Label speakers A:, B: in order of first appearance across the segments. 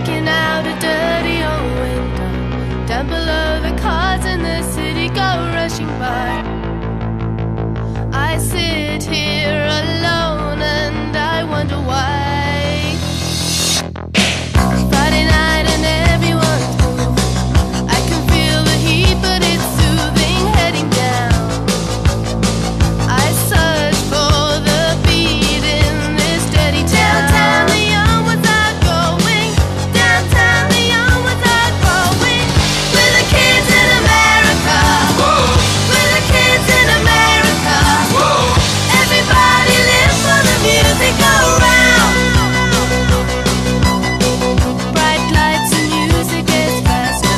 A: looking out a dirty old window. Down below, the cars in the city go rushing by. I sit here alone and I wonder why. Friday night and everyone's moving. I can feel the heat, but it's soothing, heading down. I search for the beat in this dirty town. Downtown, the young ones are going. Downtown, the young ones are growing. We're the kids in America. Whoa. We're the kids in America. Whoa. Everybody live for the music around. Bright lights and music gets faster.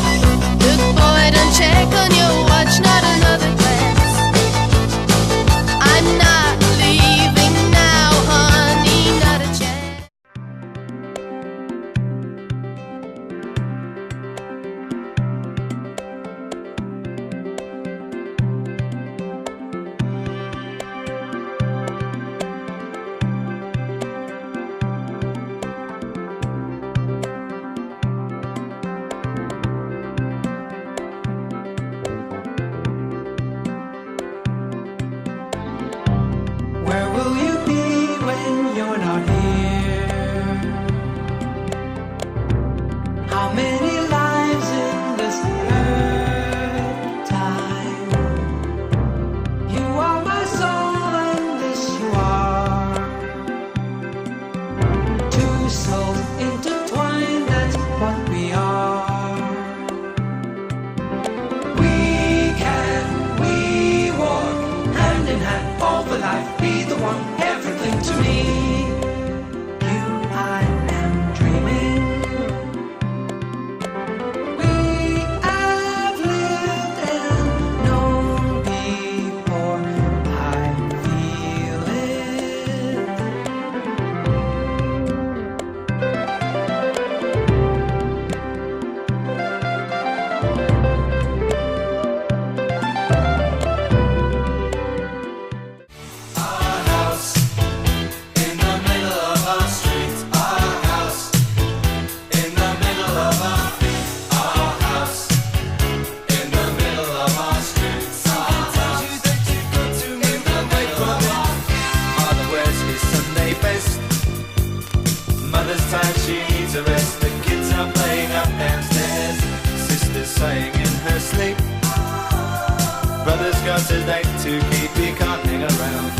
A: Look boy, don't check on your watch, not another glance. I'm not leaving now, honey, not a chance.
B: Where will you be when you're not here? How many lives in this earth time? You are my soul and this you are. Two souls intertwined, that's what we are. We walk hand in hand, all for life, be the one, everything to me. You, I am dreaming. We have lived and known before. I feel it.
C: Our house in the middle of our street. Our house in the middle of our feet. Our house in the middle of our streets. Our house that you've got to move away from it. Mother wears his Sunday best. Mother's tired, she needs a rest. The kids are playing up downstairs. Sister's sighing in her sleep. Brother's got a date to keep, he can't hang around.